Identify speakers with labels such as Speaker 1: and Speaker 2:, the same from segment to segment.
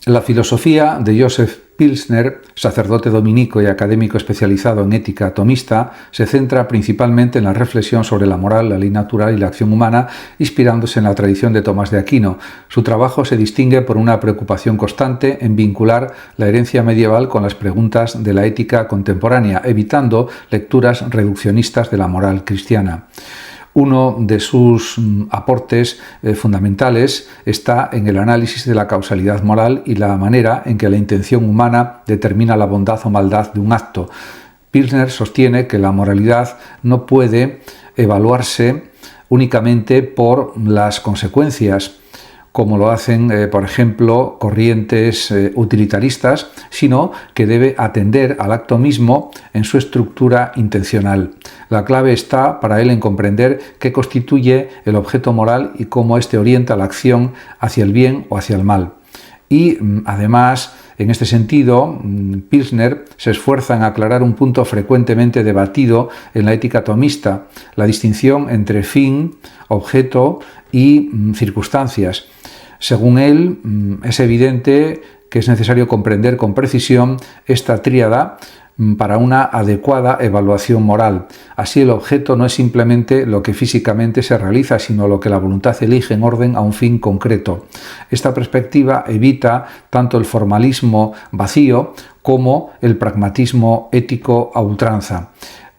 Speaker 1: La filosofía de Joseph Pilsner, sacerdote dominico y académico especializado en ética tomista, se centra principalmente en la reflexión sobre la moral, la ley natural y la acción humana, inspirándose en la tradición de Tomás de Aquino. Su trabajo se distingue por una preocupación constante en vincular la herencia medieval con las preguntas de la ética contemporánea, evitando lecturas reduccionistas de la moral cristiana. Uno de sus aportes fundamentales está en el análisis de la causalidad moral y la manera en que la intención humana determina la bondad o maldad de un acto. Pilsner sostiene que la moralidad no puede evaluarse únicamente por las consecuencias, como lo hacen, por ejemplo, corrientes utilitaristas, sino que debe atender al acto mismo en su estructura intencional. La clave está para él en comprender qué constituye el objeto moral y cómo éste orienta la acción hacia el bien o hacia el mal. Y además, en este sentido, Pilsner se esfuerza en aclarar un punto frecuentemente debatido en la ética tomista, la distinción entre fin, objeto y circunstancias. Según él, es evidente que es necesario comprender con precisión esta tríada para una adecuada evaluación moral. Así, el objeto no es simplemente lo que físicamente se realiza, sino lo que la voluntad elige en orden a un fin concreto. Esta perspectiva evita tanto el formalismo vacío como el pragmatismo ético a ultranza.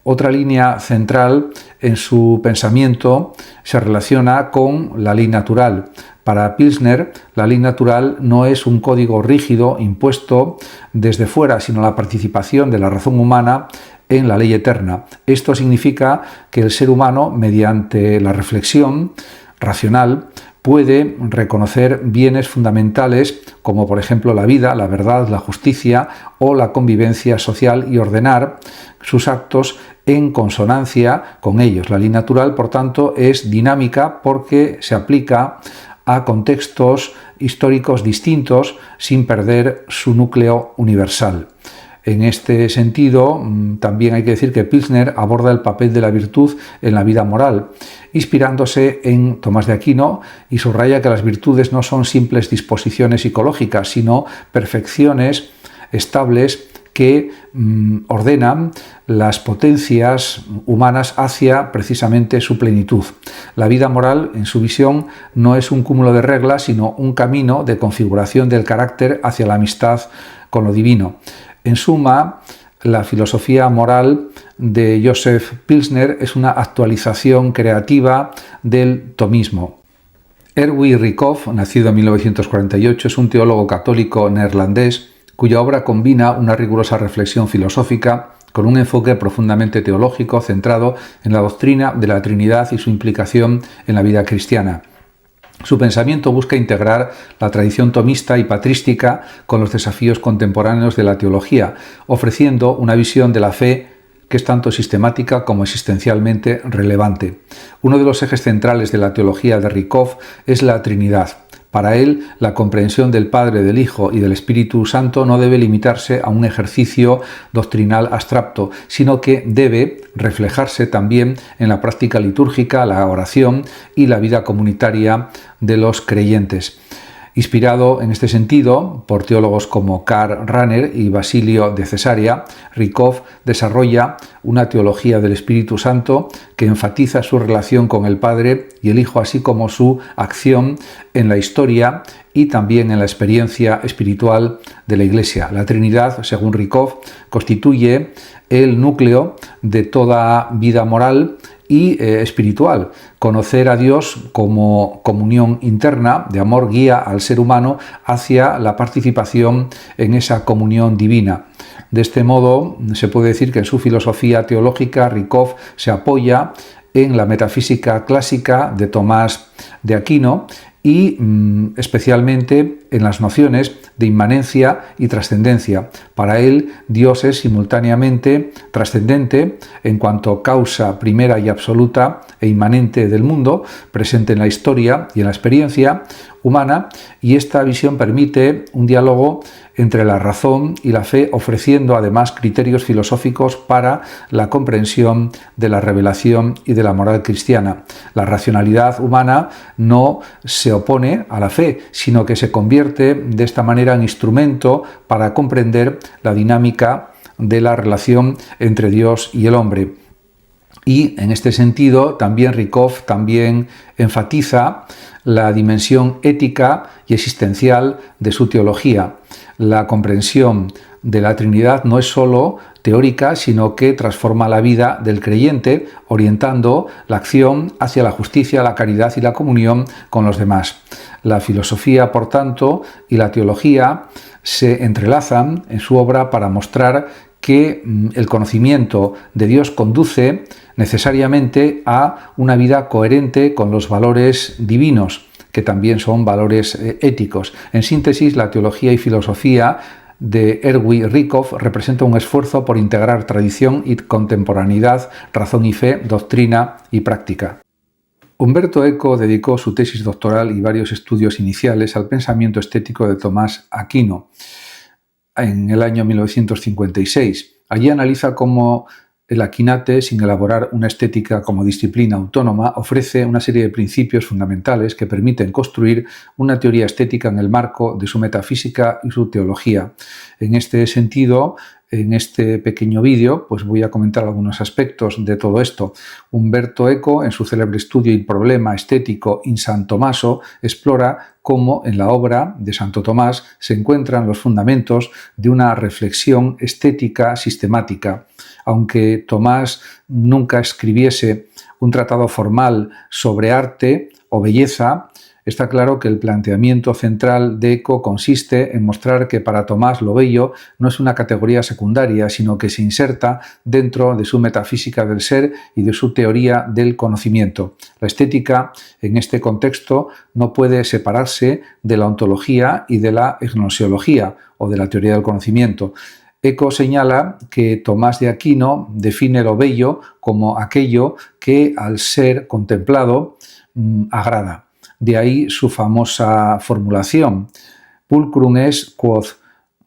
Speaker 1: Otra línea central en su pensamiento se relaciona con la ley natural. Para Pilsner, la ley natural no es un código rígido impuesto desde fuera, sino la participación de la razón humana en la ley eterna. Esto significa que el ser humano, mediante la reflexión racional, puede reconocer bienes fundamentales como por ejemplo la vida, la verdad, la justicia o la convivencia social y ordenar sus actos en consonancia con ellos. La ley natural, por tanto, es dinámica porque se aplica a contextos históricos distintos sin perder su núcleo universal. En este sentido, también hay que decir que Pilsner aborda el papel de la virtud en la vida moral, inspirándose en Tomás de Aquino, y subraya que las virtudes no son simples disposiciones psicológicas, sino perfecciones estables que ordenan las potencias humanas hacia precisamente su plenitud. La vida moral, en su visión, no es un cúmulo de reglas, sino un camino de configuración del carácter hacia la amistad con lo divino. En suma, la filosofía moral de Joseph Pilsner es una actualización creativa del tomismo. Erwin Rykhoff, nacido en 1948, es un teólogo católico neerlandés cuya obra combina una rigurosa reflexión filosófica con un enfoque profundamente teológico centrado en la doctrina de la Trinidad y su implicación en la vida cristiana. Su pensamiento busca integrar la tradición tomista y patrística con los desafíos contemporáneos de la teología, ofreciendo una visión de la fe que es tanto sistemática como existencialmente relevante. Uno de los ejes centrales de la teología de Rykhoff es la Trinidad. Para él, la comprensión del Padre, del Hijo y del Espíritu Santo no debe limitarse a un ejercicio doctrinal abstracto, sino que debe reflejarse también en la práctica litúrgica, la oración y la vida comunitaria de los creyentes. Inspirado en este sentido por teólogos como Karl Rahner y Basilio de Cesarea, Rykhoff desarrolla una teología del Espíritu Santo que enfatiza su relación con el Padre y el Hijo, así como su acción en la historia y también en la experiencia espiritual de la Iglesia. La Trinidad, según Rykhoff, constituye el núcleo de toda vida moral y espiritual. Conocer a Dios como comunión interna de amor guía al ser humano hacia la participación en esa comunión divina. De este modo, se puede decir que en su filosofía teológica Rykhoff se apoya en la metafísica clásica de Tomás de Aquino y especialmente en las nociones de inmanencia y trascendencia. Para él, Dios es simultáneamente trascendente en cuanto causa primera y absoluta e inmanente del mundo, presente en la historia y en la experiencia, humana, y esta visión permite un diálogo entre la razón y la fe, ofreciendo además criterios filosóficos para la comprensión de la revelación y de la moral cristiana. La racionalidad humana no se opone a la fe, sino que se convierte de esta manera en instrumento para comprender la dinámica de la relación entre Dios y el hombre. Y en este sentido también Rykov enfatiza la dimensión ética y existencial de su teología. La comprensión de la Trinidad no es sólo teórica, sino que transforma la vida del creyente, orientando la acción hacia la justicia, la caridad y la comunión con los demás. La filosofía, por tanto, y la teología se entrelazan en su obra para mostrar que el conocimiento de Dios conduce necesariamente a una vida coherente con los valores divinos, que también son valores éticos. En síntesis, la teología y filosofía de Erwin Rykov representa un esfuerzo por integrar tradición y contemporaneidad, razón y fe, doctrina y práctica. Umberto Eco dedicó su tesis doctoral y varios estudios iniciales al pensamiento estético de Tomás Aquino en el año 1956. Allí analiza cómo el Aquinate, sin elaborar una estética como disciplina autónoma, ofrece una serie de principios fundamentales que permiten construir una teoría estética en el marco de su metafísica y su teología. En este sentido, en este pequeño vídeo, pues voy a comentar algunos aspectos de todo esto. Umberto Eco, en su célebre estudio Il problema estético in San Tommaso, explora cómo en la obra de Santo Tomás se encuentran los fundamentos de una reflexión estética sistemática. Aunque Tomás nunca escribiese un tratado formal sobre arte o belleza, está claro que el planteamiento central de Eco consiste en mostrar que para Tomás lo bello no es una categoría secundaria, sino que se inserta dentro de su metafísica del ser y de su teoría del conocimiento. La estética, en este contexto, no puede separarse de la ontología y de la gnosiología o de la teoría del conocimiento. Eco señala que Tomás de Aquino define lo bello como aquello que al ser contemplado agrada. De ahí su famosa formulación: pulcrum est quod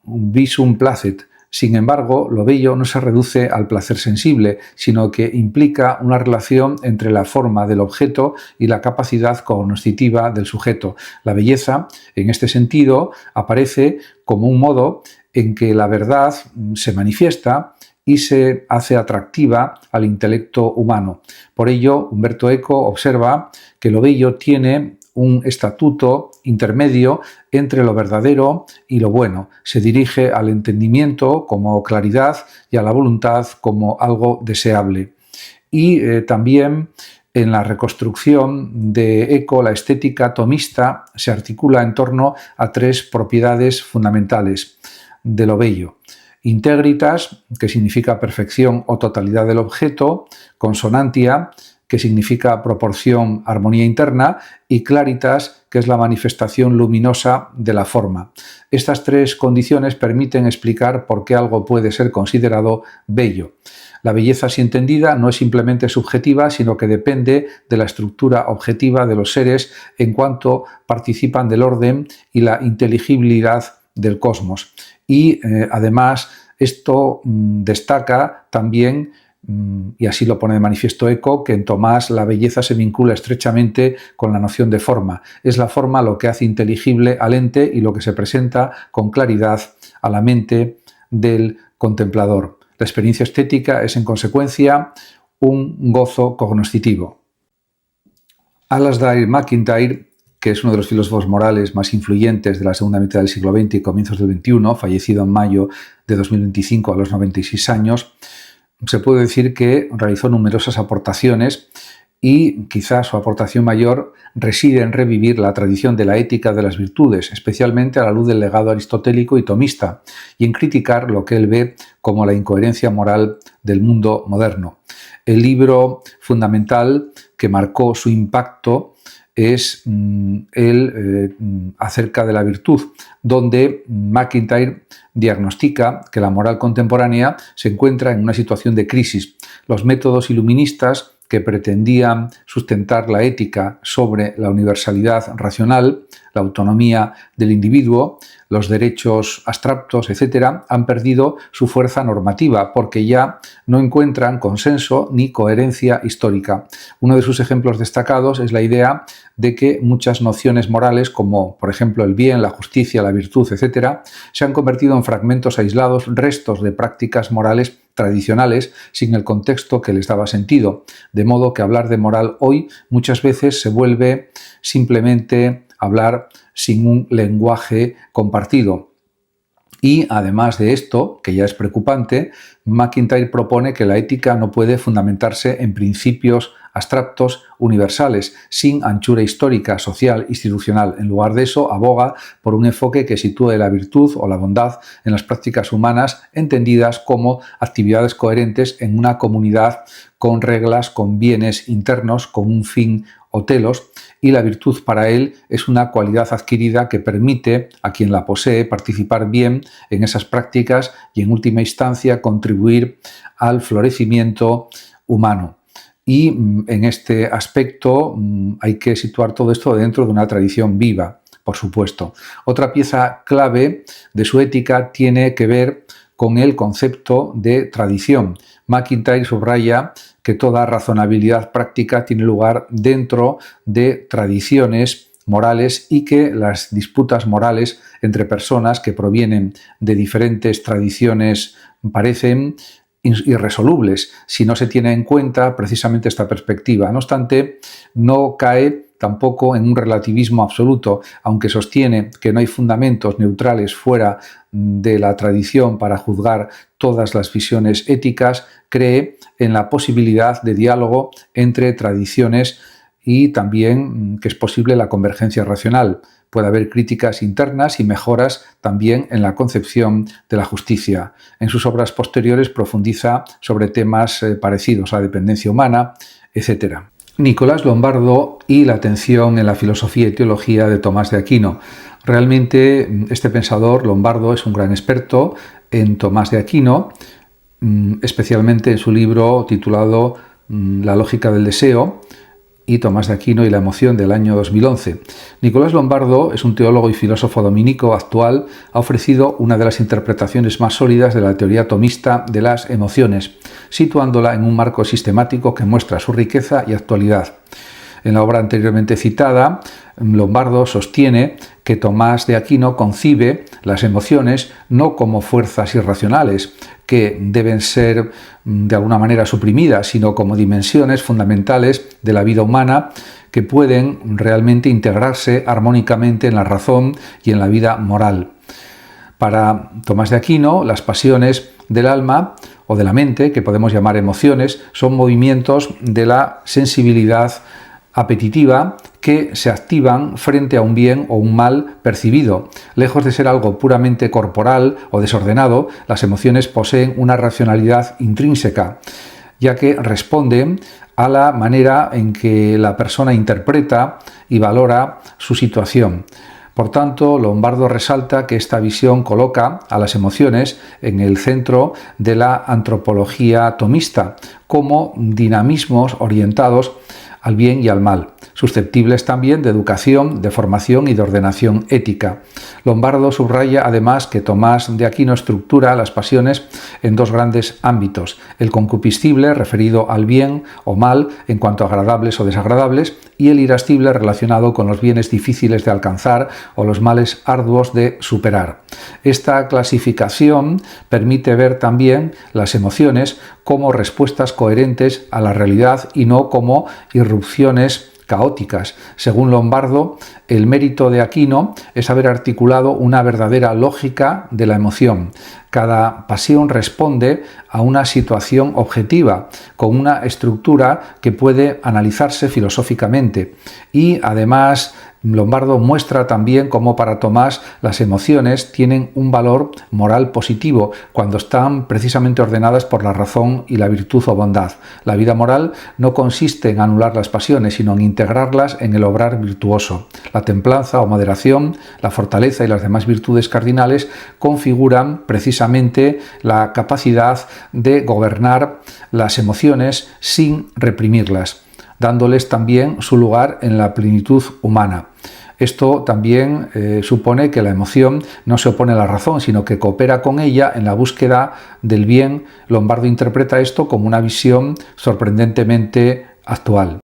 Speaker 1: visum placet. Sin embargo, lo bello no se reduce al placer sensible, sino que implica una relación entre la forma del objeto y la capacidad cognoscitiva del sujeto. La belleza, en este sentido, aparece como un modo en que la verdad se manifiesta y se hace atractiva al intelecto humano. Por ello, Umberto Eco observa que lo bello tiene un estatuto intermedio entre lo verdadero y lo bueno. Se dirige al entendimiento como claridad y a la voluntad como algo deseable. Y también en la reconstrucción de Eco, la estética tomista se articula en torno a tres propiedades fundamentales de lo bello: integritas, que significa perfección o totalidad del objeto; consonantia, que significa proporción, armonía interna; y claritas, que es la manifestación luminosa de la forma. Estas tres condiciones permiten explicar por qué algo puede ser considerado bello. La belleza así entendida no es simplemente subjetiva, sino que depende de la estructura objetiva de los seres en cuanto participan del orden y la inteligibilidad del cosmos. Y además esto destaca también, y así lo pone de manifiesto Eco, que en Tomás la belleza se vincula estrechamente con la noción de forma. Es la forma lo que hace inteligible al ente y lo que se presenta con claridad a la mente del contemplador. La experiencia estética es, en consecuencia, un gozo cognoscitivo. Alasdair MacIntyre, que es uno de los filósofos morales más influyentes de la segunda mitad del siglo XX y comienzos del XXI, fallecido en mayo de 2025 a los 96 años, se puede decir que realizó numerosas aportaciones, y quizás su aportación mayor reside en revivir la tradición de la ética de las virtudes, especialmente a la luz del legado aristotélico y tomista, y en criticar lo que él ve como la incoherencia moral del mundo moderno. El libro fundamental que marcó su impacto es acerca de la virtud, donde MacIntyre diagnostica que la moral contemporánea se encuentra en una situación de crisis. Los métodos iluministas que pretendían sustentar la ética sobre la universalidad racional, la autonomía del individuo, los derechos abstractos, etc., han perdido su fuerza normativa porque ya no encuentran consenso ni coherencia histórica. Uno de sus ejemplos destacados es la idea de que muchas nociones morales, como por ejemplo el bien, la justicia, la virtud, etc., se han convertido en fragmentos aislados, restos de prácticas morales tradicionales sin el contexto que les daba sentido. De modo que hablar de moral hoy muchas veces se vuelve simplemente hablar sin un lenguaje compartido. Y además de esto, que ya es preocupante, MacIntyre propone que la ética no puede fundamentarse en principios abstractos universales, sin anchura histórica, social, institucional. En lugar de eso, aboga por un enfoque que sitúe la virtud o la bondad en las prácticas humanas entendidas como actividades coherentes en una comunidad con reglas, con bienes internos, con un fin o telos, y la virtud para él es una cualidad adquirida que permite a quien la posee participar bien en esas prácticas y en última instancia contribuir al florecimiento humano. Y en este aspecto hay que situar todo esto dentro de una tradición viva, por supuesto. Otra pieza clave de su ética tiene que ver con el concepto de tradición. MacIntyre subraya que toda razonabilidad práctica tiene lugar dentro de tradiciones morales y que las disputas morales entre personas que provienen de diferentes tradiciones parecen irresolubles si no se tiene en cuenta precisamente esta perspectiva. No obstante, no cae tampoco en un relativismo absoluto, aunque sostiene que no hay fundamentos neutrales fuera de la tradición para juzgar todas las visiones éticas, cree en la posibilidad de diálogo entre tradiciones y también que es posible la convergencia racional. Puede haber críticas internas y mejoras también en la concepción de la justicia. En sus obras posteriores profundiza sobre temas parecidos a la dependencia humana, etc. Nicolás Lombardo y la atención en la filosofía y teología de Tomás de Aquino. Realmente este pensador, Lombardo, es un gran experto en Tomás de Aquino, especialmente en su libro titulado La lógica del deseo, y Tomás de Aquino y la emoción del año 2011. Nicolás Lombardo es un teólogo y filósofo dominico actual, ha ofrecido una de las interpretaciones más sólidas de la teoría tomista de las emociones, situándola en un marco sistemático que muestra su riqueza y actualidad. En la obra anteriormente citada, Lombardo sostiene que Tomás de Aquino concibe las emociones no como fuerzas irracionales que deben ser de alguna manera suprimidas, sino como dimensiones fundamentales de la vida humana que pueden realmente integrarse armónicamente en la razón y en la vida moral. Para Tomás de Aquino, las pasiones del alma o de la mente, que podemos llamar emociones, son movimientos de la sensibilidad apetitiva que se activan frente a un bien o un mal percibido. Lejos de ser algo puramente corporal o desordenado, las emociones poseen una racionalidad intrínseca, ya que responden a la manera en que la persona interpreta y valora su situación. Por tanto, Lombardo resalta que esta visión coloca a las emociones en el centro de la antropología tomista, como dinamismos orientados al bien y al mal, susceptibles también de educación, de formación y de ordenación ética. Lombardo subraya además que Tomás de Aquino estructura las pasiones en dos grandes ámbitos: el concupiscible, referido al bien o mal en cuanto a agradables o desagradables, y el irascible, relacionado con los bienes difíciles de alcanzar o los males arduos de superar. Esta clasificación permite ver también las emociones como respuestas coherentes a la realidad y no como irrupciones caóticas. Según Lombardo, el mérito de Aquino es haber articulado una verdadera lógica de la emoción. Cada pasión responde a una situación objetiva, con una estructura que puede analizarse filosóficamente y además Lombardo muestra también cómo para Tomás las emociones tienen un valor moral positivo cuando están precisamente ordenadas por la razón y la virtud o bondad. La vida moral no consiste en anular las pasiones, sino en integrarlas en el obrar virtuoso. La templanza o moderación, la fortaleza y las demás virtudes cardinales configuran precisamente la capacidad de gobernar las emociones sin reprimirlas, dándoles también su lugar en la plenitud humana. Esto también supone que la emoción no se opone a la razón, sino que coopera con ella en la búsqueda del bien. Lombardo interpreta esto como una visión sorprendentemente actual.